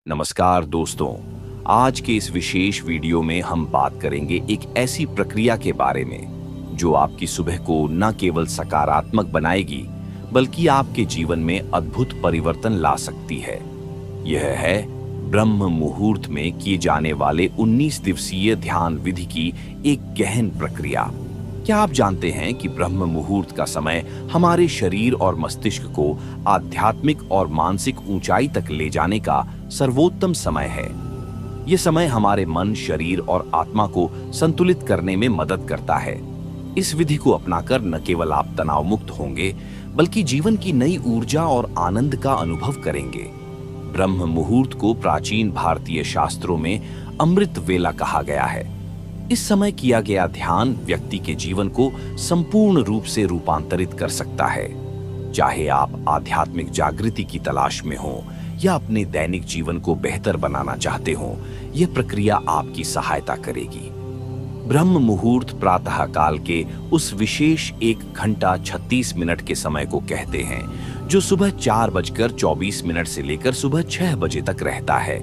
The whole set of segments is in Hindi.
नमस्कार दोस्तों। आज के इस विशेष वीडियो में हम बात करेंगे एक ऐसी प्रक्रिया के बारे में जो आपकी सुबह को न केवल सकारात्मक बनाएगी बल्कि आपके जीवन में अद्भुत परिवर्तन ला सकती है। यह है ब्रह्म मुहूर्त में किए जाने वाले 19 दिवसीय ध्यान विधि की एक गहन प्रक्रिया। क्या आप जानते हैं कि ब्रह्म मुहूर्त का समय हमारे शरीर और मस्तिष्क को आध्यात्मिक और मानसिक ऊंचाई तक ले जाने का सर्वोत्तम समय है। यह समय हमारे मन, शरीर और आत्मा को संतुलित करने में मदद करता है। इस विधि को अपनाकर न केवल आप तनाव मुक्त होंगे बल्कि जीवन की नई ऊर्जा और आनंद का अनुभव करेंगे। ब्रह्म मुहूर्त को प्राचीन भारतीय शास्त्रों में अमृत वेला कहा गया है। इस समय किया गया ध्यान व्यक्ति के जीवन को संपूर्ण रूप से रूपांतरित कर सकता है। चाहे आप आध्यात्मिक जागृति की तलाश में हो या अपने दैनिक जीवन को बेहतर बनाना चाहते हो, यह प्रक्रिया आपकी सहायता करेगी। ब्रह्म मुहूर्त प्रातः काल के उस विशेष 1 घंटा 36 मिनट के समय को कहते हैं जो सुबह 4:24 से लेकर सुबह 6 बजे तक रहता है।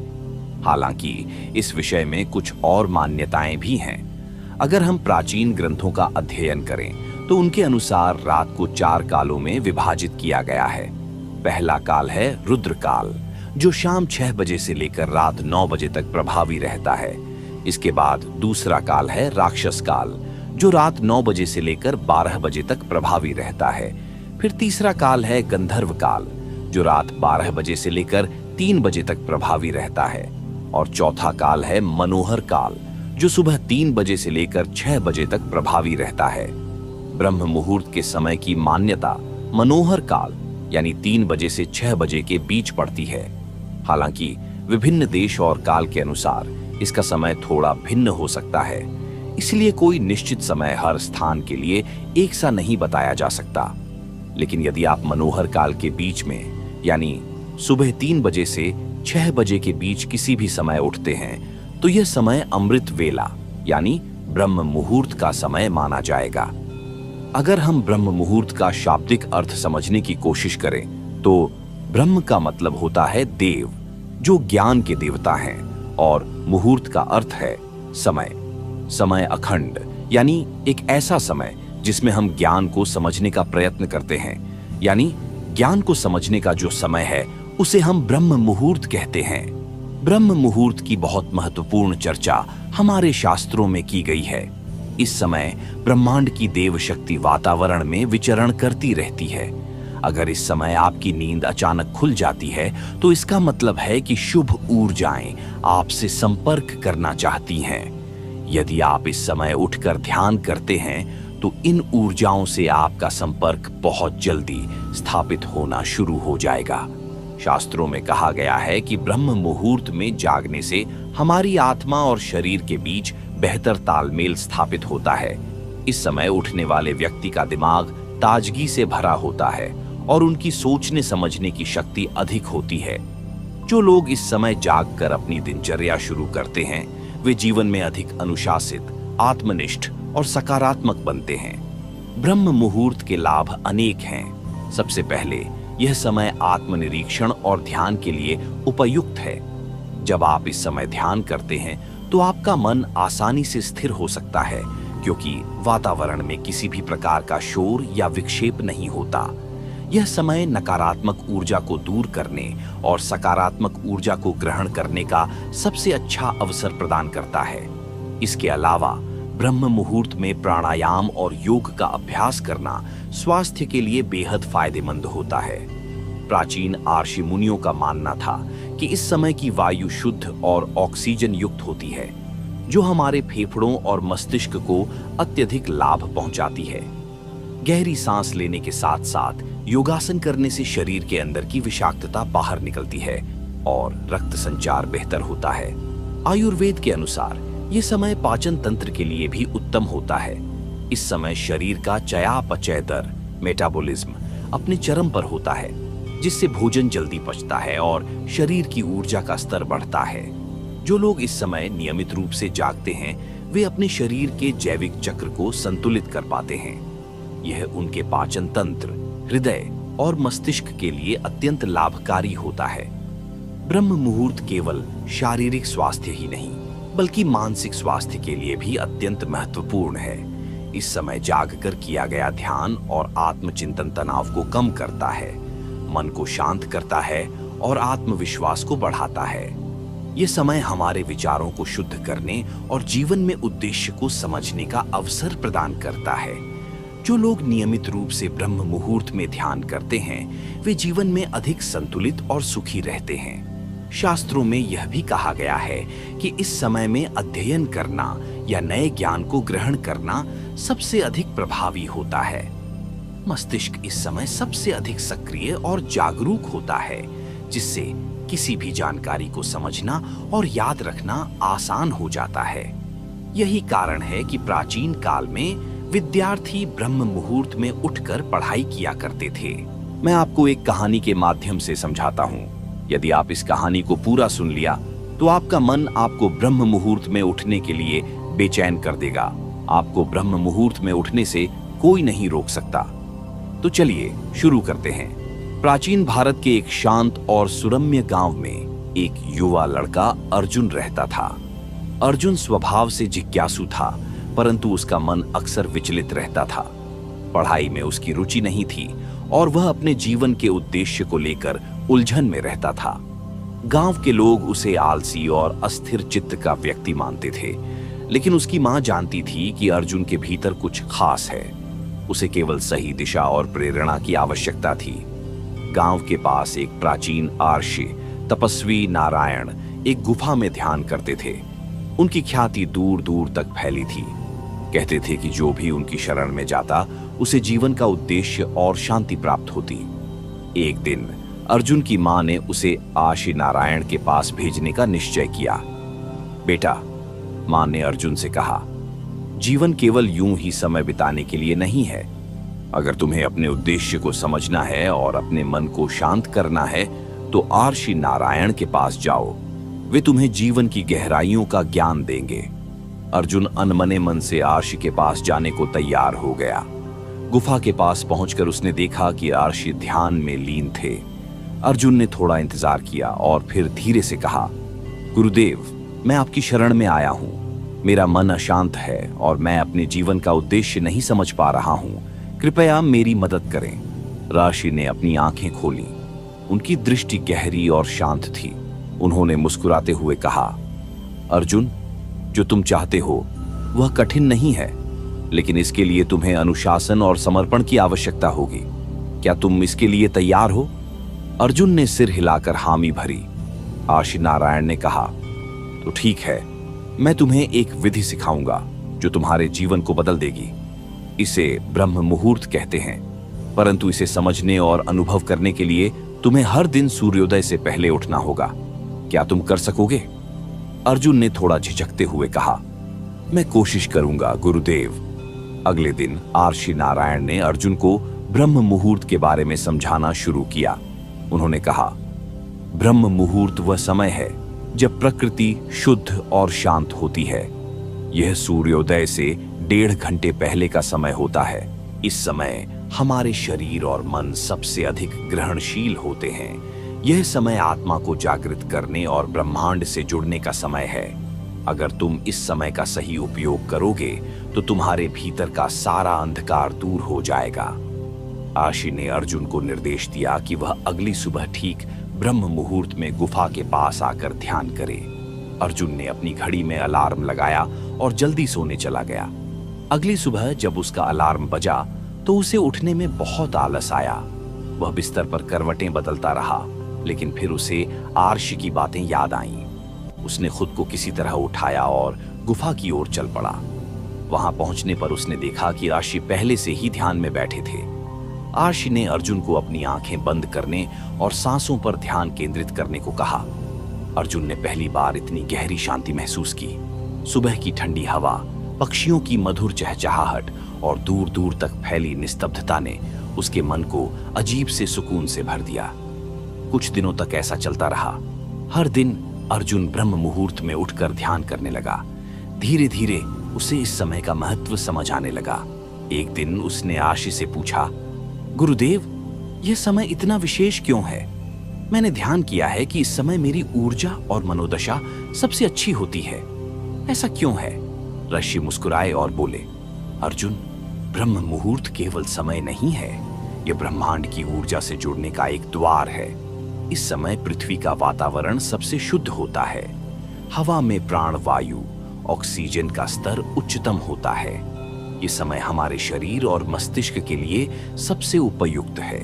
हालांकि इस विषय में कुछ और मान्यताएं भी हैं। अगर हम प्राचीन ग्रंथों का अध्ययन करें तो उनके अनुसार रात को 4 कालों में विभाजित किया गया है। पहला काल है रुद्र काल, जो शाम 6 बजे से लेकर रात 9 बजे तक प्रभावी रहता है। इसके बाद दूसरा काल है राक्षस काल, जो रात 9 बजे से लेकर 12 बजे तक प्रभावी रहता है। फिर तीसरा काल है गंधर्व काल, जो रात 12 बजे से लेकर 3 बजे तक प्रभावी रहता है। और चौथा काल है मनोहर काल, जो सुबह 3 बजे से लेकर 6 बजे तक प्रभावी रहता है। ब्रह्म मुहूर्त के समय की मान्यता मनोहर काल यानी 3 बजे से 6 बजे के बीच पड़ती है। हालांकि विभिन्न देश और काल के अनुसार इसका समय थोड़ा भिन्न हो सकता है, इसलिए कोई निश्चित समय हर स्थान के लिए एक सा नहीं बताया जा सकता। लेकिन यदि आप मनोहर काल के बीच में यानी सुबह 3 बजे से 6 बजे के बीच किसी भी समय उठते हैं तो यह समय अमृत वेला यानी ब्रह्म मुहूर्त का समय माना जाएगा। अगर हम ब्रह्म मुहूर्त का शाब्दिक अर्थ समझने की कोशिश करें तो ब्रह्म का मतलब होता है देव, जो ज्ञान के देवता हैं, और मुहूर्त का अर्थ है समय। समय अखंड यानी एक ऐसा समय जिसमें हम ज्ञान को समझने का प्रयत्न करते हैं, यानी ज्ञान को समझने का जो समय है उसे हम ब्रह्म मुहूर्त कहते हैं। ब्रह्म मुहूर्त की बहुत महत्वपूर्ण चर्चा हमारे शास्त्रों में की गई है। इस समय ब्रह्मांड की देव शक्ति वातावरण में विचरण करती रहती है। अगर इस समय आपकी नींद अचानक खुल जाती है तो इसका मतलब है कि शुभ ऊर्जाएं आपसे संपर्क करना चाहती हैं। यदि आप इस समय उठकर ध्यान करते हैं तो इन ऊर्जाओं से आपका संपर्क बहुत जल्दी स्थापित होना शुरू हो जाएगा। शास्त्रों में कहा गया है कि ब्रह्म मुहूर्त में जागने से हमारी आत्मा और शरीर के बीच बेहतर तालमेल स्थापित होता है। इस समय उठने वाले व्यक्ति का दिमाग ताजगी से भरा होता है और उनकी सोचने समझने की शक्ति अधिक होती है। जो लोग इस समय जागकर अपनी दिनचर्या शुरू करते हैं वे जीवन में अधिक अनुशासित, आत्मनिष्ठ और सकारात्मक बनते हैं। ब्रह्म मुहूर्त के लाभ अनेक हैं। सबसे पहले यह समय आत्मनिरीक्षण और ध्यान के लिए उपयुक्त है। जब आप इस समय ध्यान करते हैं तो आपका मन आसानी से स्थिर हो सकता है, क्योंकि वातावरण में किसी भी प्रकार का शोर या विक्षेप नहीं होता। यह समय नकारात्मक ऊर्जा को दूर करने और सकारात्मक ऊर्जा को ग्रहण करने का सबसे अच्छा अवसर प्रदान करता है। इसके अलावा ब्रह्म मुहूर्त में प्राणायाम और योग का अभ्यास करना स्वास्थ्य के लिए बेहद फायदेमंद होता है। प्राचीन आर्षि मुनियों का मानना था कि इस समय की वायु शुद्ध और ऑक्सीजन युक्त होती है, जो हमारे फेफड़ों और मस्तिष्क को अत्यधिक लाभ पहुंचाती है। गहरी सांस लेने के साथ साथ योगासन करने से शरीर के अंदर की विषाक्तता बाहर निकलती है और रक्त संचार बेहतर होता है। आयुर्वेद के अनुसार यह समय पाचन तंत्र के लिए भी उत्तम होता है। इस समय शरीर का चयापचय दर, मेटाबॉलिज्म, अपने चरम पर होता है, जिससे भोजन जल्दी पचता है और शरीर की ऊर्जा का स्तर बढ़ता है। जो लोग इस समय नियमित रूप से जागते हैं वे अपने शरीर के जैविक चक्र को संतुलित कर पाते हैं। यह उनके पाचन तंत्र, हृदय और मस्तिष्क के लिए अत्यंत लाभकारी होता है। ब्रह्म मुहूर्त केवल शारीरिक स्वास्थ्य ही नहीं बल्कि मानसिक स्वास्थ्य के लिए भी अत्यंत महत्वपूर्ण है। इस समय जागकर किया गया ध्यान और आत्मचिंतन तनाव को कम करता है, मन को शांत करता है और आत्मविश्वास को बढ़ाता है। ये समय हमारे विचारों को शुद्ध करने और जीवन में उद्देश्य को समझने का अवसर प्रदान करता है। जो लोग नियमित रूप से ब्रह्म मुहूर्त में ध्यान करते हैं, वे जीवन में अधिक संतुलित और सुखी रहते हैं। शास्त्रों में यह भी कहा गया है कि इस समय में अध्ययन करना या नए ज्ञान को ग्रहण करना सबसे अधिक प्रभावी होता है। मस्तिष्क इस समय सबसे अधिक सक्रिय और जागरूक होता है, जिससे किसी भी जानकारी को समझना और याद रखना आसान हो जाता है। यही कारण है कि प्राचीन काल में विद्यार्थी ब्रह्म मुहूर्त में उठकर पढ़ाई किया करते थे। मैं आपको एक कहानी के माध्यम से समझाता हूँ। यदि आप इस कहानी को पूरा सुन लिया तो आपका मन आपको ब्रह्म मुहूर्त में उठने के लिए बेचैन कर देगा। आपको ब्रह्म मुहूर्त में उठने से कोई नहीं रोक सकता। तो चलिए शुरू करते हैं। प्राचीन भारत के एक शांत और सुरम्य गांव में एक युवा लड़का अर्जुन रहता था। अर्जुन स्वभाव से जिज्ञासु था, परंतु उसका मन अक्सर विचलित रहता था। पढ़ाई में उसकी रुचि नहीं थी और वह अपने जीवन के उद्देश्य को लेकर उलझन में रहता था। गांव के लोग उसे आलसी और अस्थिर चित्त का व्यक्ति मानते थे, लेकिन उसकी मां जानती थी कि अर्जुन के भीतर कुछ खास है। उसे केवल सही दिशा और प्रेरणा की आवश्यकता थी। गांव के पास एक प्राचीन आर्षि तपस्वी नारायण एक गुफा में ध्यान करते थे। उनकी ख्याति दूर दूर तक फैली थी। कहते थे कि जो भी उनकी शरण में जाता उसे जीवन का उद्देश्य और शांति प्राप्त होती। एक दिन अर्जुन की मां ने उसे आर्षि नारायण के पास भेजने का निश्चय किया। बेटा, मां ने अर्जुन से कहा, जीवन केवल यूं ही समय बिताने के लिए नहीं है। अगर तुम्हें अपने उद्देश्य को समझना है और अपने मन को शांत करना है तो आर्षि नारायण के पास जाओ। वे तुम्हें जीवन की गहराइयों का ज्ञान देंगे। अर्जुन अनमने मन से आर्षि के पास जाने को तैयार हो गया। गुफा के पास पहुंचकर उसने देखा कि आर्षि ध्यान में लीन थे। अर्जुन ने थोड़ा इंतजार किया और फिर धीरे से कहा, गुरुदेव, मैं आपकी शरण में आया हूं। मेरा मन अशांत है और मैं अपने जीवन का उद्देश्य नहीं समझ पा रहा हूं। कृपया मेरी मदद करें। आर्षि ने अपनी आंखें खोली। उनकी दृष्टि गहरी और शांत थी। उन्होंने मुस्कुराते हुए कहा, अर्जुन, जो तुम चाहते हो वह कठिन नहीं है, लेकिन इसके लिए तुम्हें अनुशासन और समर्पण की आवश्यकता होगी। क्या तुम इसके लिए तैयार हो? अर्जुन ने सिर हिलाकर हामी भरी। आर्षि नारायण ने कहा, तो ठीक है, मैं तुम्हें एक विधि सिखाऊंगा जो तुम्हारे जीवन को बदल देगी। इसे ब्रह्म मुहूर्त कहते हैं, परंतु इसे समझने और अनुभव करने के लिए तुम्हें हर दिन सूर्योदय से पहले उठना होगा। क्या तुम कर सकोगे? अर्जुन ने थोड़ा झिझकते हुए कहा, मैं कोशिश करूंगा गुरुदेव। अगले दिन आर्षि नारायण ने अर्जुन को ब्रह्म मुहूर्त के बारे में समझाना शुरू किया। उन्होंने कहा, ब्रह्म मुहूर्त वह समय है जब प्रकृति शुद्ध और शांत होती है। यह सूर्योदय से 1.5 घंटे पहले का समय होता है। इस समय हमारे शरीर और मन सबसे अधिक ग्रहणशील होते हैं। यह समय आत्मा को जागृत करने और ब्रह्मांड से जुड़ने का समय है। अगर तुम इस समय का सही उपयोग करोगे तो तुम्हारे भीतर का सारा अंधकार दूर हो जाएगा। आर्षि ने अर्जुन को निर्देश दिया कि वह अगली सुबह ठीक ब्रह्म मुहूर्त में गुफा के पास आकर ध्यान करे। अर्जुन ने अपनी घड़ी में अलार्म लगाया और जल्दी सोने चला गया। अगली सुबह जब उसका अलार्म बजा तो उसे उठने में बहुत आलस आया। वह बिस्तर पर करवटें बदलता रहा, लेकिन फिर उसे आर्षि की बातें याद आईं। उसने खुद को किसी तरह उठाया और गुफा की ओर चल पड़ा। वहां पहुंचने पर उसने देखा कि आर्षि पहले से ही ध्यान में बैठे थे। आर्षि ने अर्जुन को अपनी आंखें बंद करने और सांसों पर ध्यान केंद्रित करने को कहा। अर्जुन ने पहली बार इतनी गहरी शांति महसूस की। सुबह की ठंडी हवा, पक्षियों की मधुर चहचहाहट और दूर दूर तक फैली निस्तब्धता ने उसके मन को अजीब से सुकून से भर दिया। कुछ दिनों तक ऐसा चलता रहा। हर दिन अर्जुन ब्रह्म मुहूर्त में उठकर ध्यान करने लगा। धीरे धीरे उसे इस समय का महत्व समझ आने लगा। एक दिन उसने आर्षि से पूछा, गुरुदेव, यह समय इतना विशेष क्यों है? मैंने ध्यान किया है कि इस समय मेरी ऊर्जा और मनोदशा सबसे अच्छी होती है। ऐसा क्यों है? ऋषि मुस्कुराए और बोले, अर्जुन, ब्रह्म मुहूर्त केवल समय नहीं है, यह ब्रह्मांड की ऊर्जा से जुड़ने का एक द्वार है। इस समय पृथ्वी का वातावरण सबसे शुद्ध होता है। हवा में प्राण वायु, ऑक्सीजन का स्तर उच्चतम होता है। ये समय हमारे शरीर और मस्तिष्क के लिए सबसे उपयुक्त है।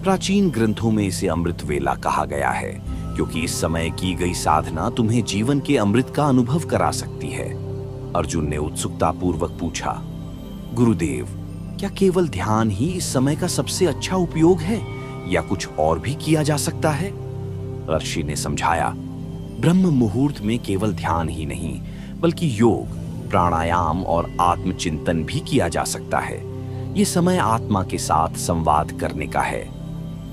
प्राचीन ग्रंथों में इसे अमृत वेला कहा गया है, क्योंकि इस समय की गई साधना तुम्हें जीवन के अमृत का अनुभव करा सकती है। अर्जुन ने उत्सुकता पूर्वक पूछा, गुरुदेव, क्या केवल ध्यान ही इस समय का सबसे अच्छा उपयोग है या कुछ और भी किया जा सकता है? ऋषि ने समझाया, ब्रह्म मुहूर्त में केवल ध्यान ही नहीं बल्कि योग, प्राणायाम और आत्मचिंतन भी किया जा सकता है। यह समय आत्मा के साथ संवाद करने का है।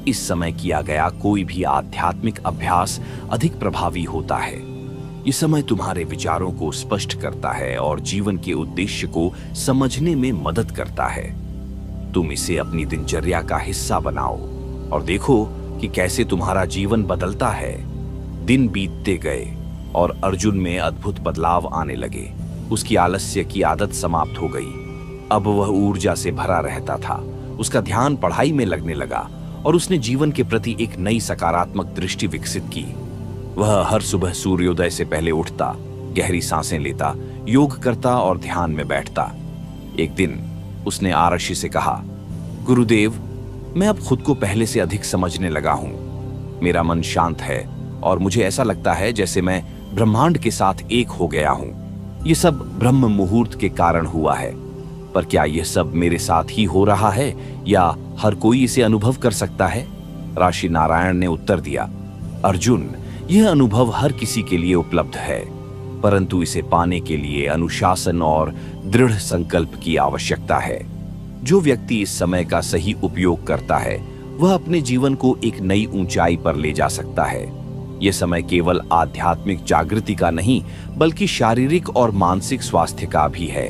इस समय किया गया कोई भी आध्यात्मिक अभ्यास अधिक प्रभावी होता है। यह समय तुम्हारे विचारों को स्पष्ट करता है और जीवन के उद्देश्य को समझने में मदद करता है। तुम इसे अपनी दिनचर्या का हिस्सा बनाओ और देखो कि कैसे तुम्हारा जीवन बदलता है। दिन बीतते गए और अर्जुन में अद्भुत बदलाव आने लगे। उसकी आलस्य की आदत समाप्त हो गई। अब वह ऊर्जा से भरा रहता था। उसका ध्यान पढ़ाई में लगने लगा और उसने जीवन के प्रति एक नई सकारात्मक दृष्टि विकसित की। वह हर सुबह सूर्योदय से पहले उठता, गहरी सांसें लेता, योग करता और ध्यान में बैठता। एक दिन उसने आरषि से कहा, गुरुदेव, मैं अब खुद को पहले से अधिक समझने लगा हूं। मेरा मन शांत है और मुझे ऐसा लगता है जैसे मैं ब्रह्मांड के साथ एक हो गया हूं। यह सब ब्रह्म मुहूर्त के कारण हुआ है। पर क्या यह सब मेरे साथ ही हो रहा है या हर कोई इसे अनुभव कर सकता है? ऋषि नारायण ने उत्तर दिया, अर्जुन, यह अनुभव हर किसी के लिए उपलब्ध है, परंतु इसे पाने के लिए अनुशासन और दृढ़ संकल्प की आवश्यकता है। जो व्यक्ति इस समय का सही उपयोग करता है, वह अपने जीवन को एक नई ऊंचाई पर ले जा सकता है। यह समय केवल आध्यात्मिक जागृति का नहीं, बल्कि शारीरिक और मानसिक स्वास्थ्य का भी है।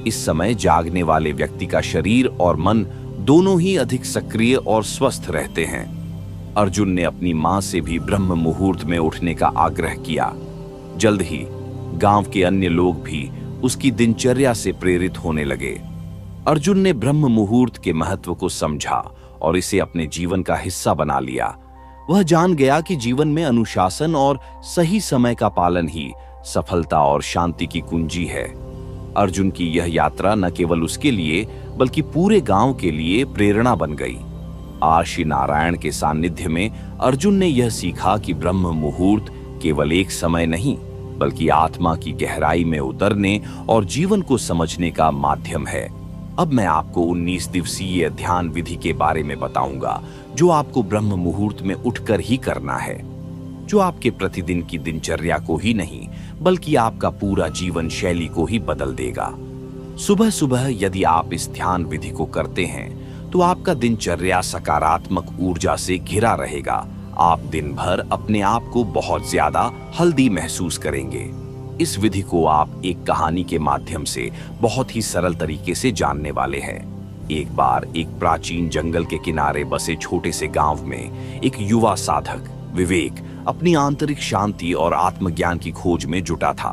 इस समय जागने वाले व्यक्ति का शरीर और मन दोनों ही अधिक सक्रिय और स्वस्थ रहते हैं। अर्जुन ने अपनी मां से भी ब्रह्म मुहूर्त में उठने का आग्रह किया। जल्द ही गांव के अन्य लोग भी उसकी दिनचर्या से प्रेरित होने लगे। अर्जुन ने ब्रह्म मुहूर्त के महत्व को समझा और इसे अपने जीवन का हिस्सा बना लिया। वह जान गया कि जीवन में अनुशासन और सही समय का पालन ही सफलता और शांति की कुंजी है। अर्जुन की यह यात्रा न केवल उसके लिए बल्कि पूरे गांव के लिए प्रेरणा बन गई। आर्षि नारायण के सानिध्य में अर्जुन ने यह सीखा कि ब्रह्म मुहूर्त केवल एक समय नहीं, बल्कि आत्मा की गहराई में उतरने और जीवन को समझने का माध्यम है। अब मैं आपको 19 दिवसीय ध्यान विधि के बारे में बताऊंगा, जो आपको ब्रह्म मुहूर्त में उठकर ही करना है, जो आपके प्रतिदिन की दिनचर्या को ही नहीं बल्कि आपका पूरा जीवन शैली को ही बदल देगा। सुबह सुबह यदि आप इस ध्यान विधि को करते हैं तो आपका दिनचर्या सकारात्मक ऊर्जा से घिरा रहेगा। आप दिन भर अपने आप को बहुत ज्यादा हेल्दी महसूस करेंगे। इस विधि को आप एक कहानी के माध्यम से बहुत ही सरल तरीके से जानने वाले हैं। एक बार एक प्राचीन जंगल के किनारे बसे छोटे से गांव में एक युवा साधक विवेक अपनी आंतरिक शांति और आत्मज्ञान की खोज में जुटा था।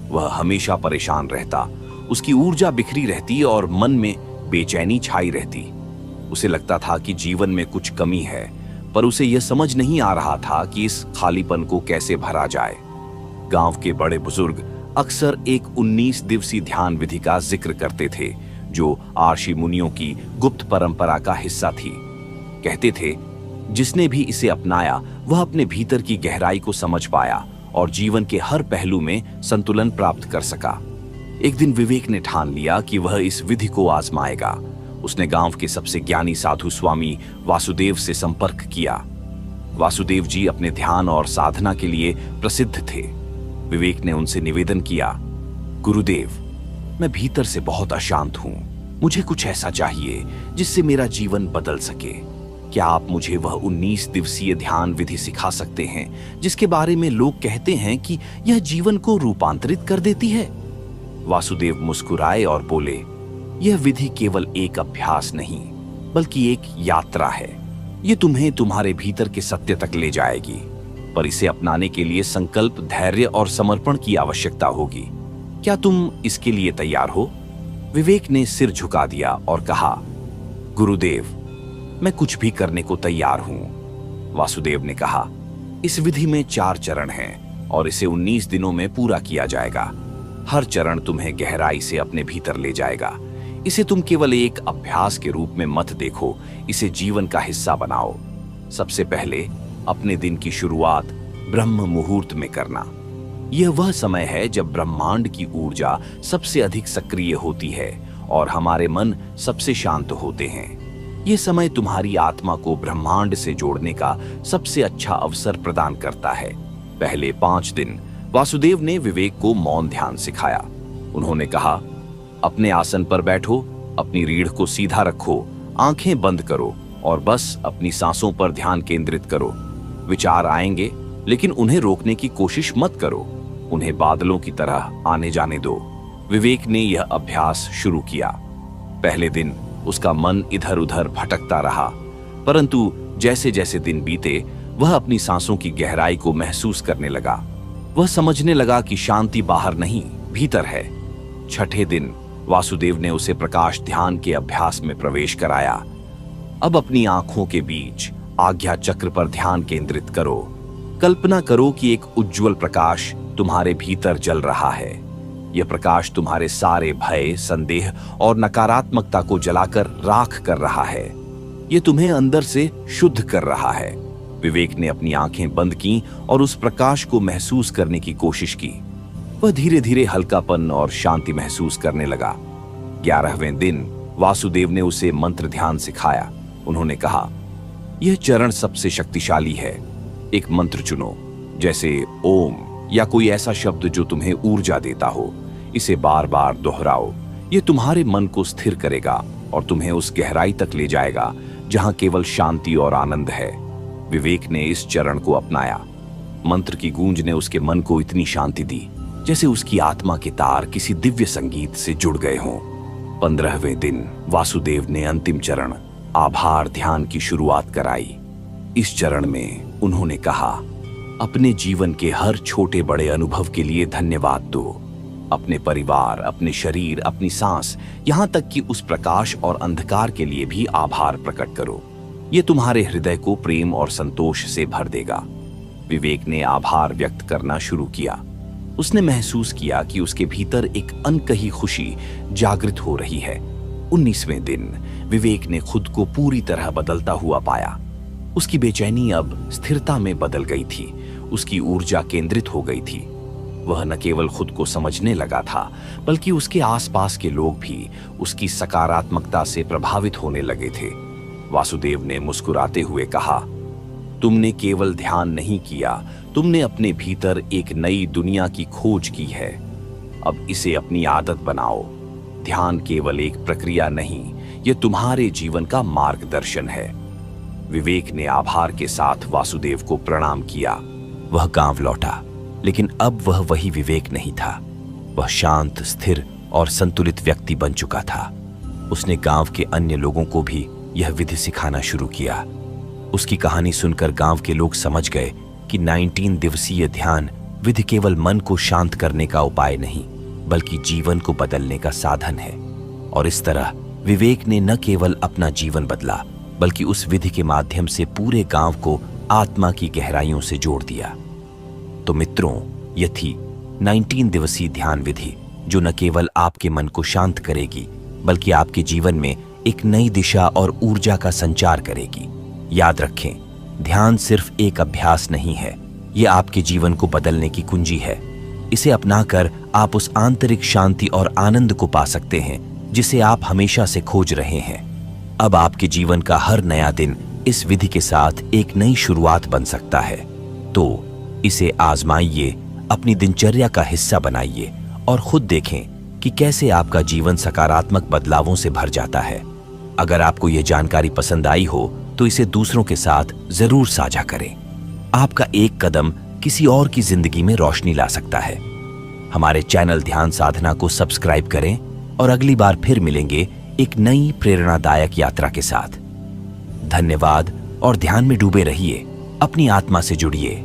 वह हमेशा परेशान रहता, उसकी ऊर्जा बिखरी रहती और मन में बेचैनी छाई रहती। उसे लगता था कि जीवन में कुछ कमी है, पर उसे यह समझ नहीं आ रहा था कि इस खालीपन को कैसे भरा जाए। गांव के बड़े बुजुर्ग अक्सर एक 19 दिवसीय ध्यान विधि का जिक्र करते थे, जो आर्षि मुनियों की गुप्त परंपरा का हिस्सा थी। कहते थे, जिसने भी इसे अपनाया वह अपने भीतर की गहराई को समझ पाया और जीवन के हर पहलू में संतुलन प्राप्त कर सका। एक दिन विवेक ने ठान लिया कि वह इस विधि को आजमाएगा। उसने गांव के सबसे ज्ञानी साधु स्वामी वासुदेव से संपर्क किया। वासुदेव जी अपने ध्यान और साधना के लिए प्रसिद्ध थे। विवेक ने उनसे निवेदन किया, गुरुदेव, मैं भीतर से बहुत अशांत हूं। मुझे कुछ ऐसा चाहिए जिससे मेरा जीवन बदल सके। क्या आप मुझे वह 19 दिवसीय ध्यान विधि सिखा सकते हैं जिसके बारे में लोग कहते हैं कि यह जीवन को रूपांतरित कर देती है? वासुदेव मुस्कुराए और बोले, यह विधि केवल एक अभ्यास नहीं बल्कि एक यात्रा है। ये तुम्हें तुम्हारे भीतर के सत्य तक ले जाएगी, पर इसे अपनाने के लिए संकल्प, धैर्य और समर्पण की आवश्यकता होगी। क्या तुम इसके लिए तैयार हो? विवेक ने सिर झुका दिया और कहा, गुरुदेव, मैं कुछ भी करने को तैयार हूं। वासुदेव ने कहा, इस विधि में 4 चरण हैं और इसे 19 दिनों में पूरा किया जाएगा। हर चरण तुम्हें गहराई से अपने भीतर ले जाएगा। इसे तुम केवल एक अभ्यास के रूप में मत देखो, इसे जीवन का हिस्सा बनाओ। सबसे पहले अपने दिन की शुरुआत ब्रह्म मुहूर्त में करना। यह वह समय है जब ब्रह्मांड की ऊर्जा सबसे अधिक सक्रिय होती है और हमारे मन सबसे शांत होते हैं। यह समय तुम्हारी आत्मा को ब्रह्मांड से जोड़ने का सबसे अच्छा अवसर प्रदान करता है। पहले 5 दिन वासुदेव ने विवेक को मौन ध्यान सिखाया। उन्होंने कहा, अपने आसन पर बैठो, अपनी रीढ़ को सीधा रखो, आंखें बंद करो और बस अपनी सांसों पर ध्यान केंद्रित करो। विचार आएंगे, लेकिन उन्हें रोकने की कोशिश मत करो, उन्हें बादलों की तरह आने जाने दो। विवेक ने यह अभ्यास शुरू किया। पहले दिन उसका मन इधर उधर भटकता रहा, परंतु जैसे जैसे दिन बीते वह अपनी सांसों की गहराई को महसूस करने लगा। वह समझने लगा कि शांति बाहर नहीं, भीतर है। छठे दिन वासुदेव ने उसे प्रकाश ध्यान के अभ्यास में प्रवेश कराया। अब अपनी आंखों के बीच आज्ञा चक्र पर ध्यान केंद्रित करो। कल्पना करो कि एक उज्जवल प्रकाश तुम्हारे भीतर जल रहा है। यह प्रकाश तुम्हारे सारे भय, संदेह और नकारात्मकता को जलाकर राख कर रहा है। यह तुम्हें अंदर से शुद्ध कर रहा है। विवेक ने अपनी आंखें बंद की और उस प्रकाश को महसूस करने की कोशिश की। वह धीरे धीरे हल्कापन और शांति महसूस करने लगा। 11वें दिन वासुदेव ने उसे मंत्र ध्यान सिखाया। उन्होंने कहा, यह चरण सबसे शक्तिशाली है। एक मंत्र चुनो, जैसे ओम या कोई ऐसा शब्द जो तुम्हें ऊर्जा देता हो। इसे बार बार दोहराओ। यह तुम्हारे मन को स्थिर करेगा और तुम्हें उस गहराई तक ले जाएगा जहां केवल शांति और आनंद है। विवेक ने इस चरण को अपनाया। मंत्र की गूंज ने उसके मन को इतनी शांति दी जैसे उसकी आत्मा के तार किसी दिव्य संगीत से जुड़ गए हों। 15वें दिन वासुदेव ने अंतिम चरण आभार ध्यान की शुरुआत कराई। इस चरण में उन्होंने कहा, अपने जीवन के हर छोटे बड़े अनुभव के लिए धन्यवाद दो। अपने परिवार, अपने शरीर, अपनी सांस, यहां तक कि उस प्रकाश और अंधकार के लिए भी आभार प्रकट करो। यह तुम्हारे हृदय को प्रेम और संतोष से भर देगा। विवेक ने आभार व्यक्त करना शुरू किया। उसने महसूस किया कि उसके भीतर एक अनकही खुशी जागृत हो रही है। 19वें दिन विवेक ने खुद को पूरी तरह बदलता हुआ पाया। उसकी बेचैनी अब स्थिरता में बदल गई थी। उसकी ऊर्जा केंद्रित हो गई थी। वह न केवल खुद को समझने लगा था, बल्कि उसके आसपास के लोग भी उसकी सकारात्मकता से प्रभावित होने लगे थे। वासुदेव ने मुस्कुराते हुए कहा, तुमने केवल ध्यान नहीं किया, तुमने अपने भीतर एक नई दुनिया की खोज की है। अब इसे अपनी आदत बनाओ। ध्यान केवल एक प्रक्रिया नहीं, यह तुम्हारे जीवन का मार्गदर्शन है। विवेक ने आभार के साथ वासुदेव को प्रणाम किया। वह गांव लौटा, लेकिन अब वह वही विवेक नहीं था। वह शांत, स्थिर और संतुलित व्यक्ति बन चुका था। उसने गांव के अन्य लोगों को भी यह विधि सिखाना शुरू किया। उसकी कहानी सुनकर गांव के लोग समझ गए कि 19 दिवसीय ध्यान विधि केवल मन को शांत करने का उपाय नहीं, बल्कि जीवन को बदलने का साधन है। और इस तरह विवेक ने न केवल अपना जीवन बदला, बल्कि उस विधि के माध्यम से पूरे गांव को आत्मा की गहराइयों से जोड़ दिया। तो मित्रों, यह थी 19 दिवसीय ध्यान विधि, जो न केवल आपके मन को शांत करेगी, बल्कि आपके जीवन में एक नई दिशा और ऊर्जा का संचार करेगी। याद रखें, ध्यान सिर्फ एक अभ्यास नहीं है, यह आपके जीवन को बदलने की कुंजी है। इसे अपनाकर आप उस आंतरिक शांति और आनंद को पा सकते हैं जिसे आप हमेशा से खोज रहे हैं। अब आपके जीवन का हर नया दिन इस विधि के साथ एक नई शुरुआत बन सकता है। तो इसे आजमाइए, अपनी दिनचर्या का हिस्सा बनाइए और खुद देखें कि कैसे आपका जीवन सकारात्मक बदलावों से भर जाता है। अगर आपको यह जानकारी पसंद आई हो तो इसे दूसरों के साथ जरूर साझा करें। आपका एक कदम किसी और की जिंदगी में रोशनी ला सकता है। हमारे चैनल ध्यान साधना को सब्सक्राइब करें और अगली बार फिर मिलेंगे एक नई प्रेरणादायक यात्रा के साथ। धन्यवाद। और ध्यान में डूबे रहिए, अपनी आत्मा से जुड़िए।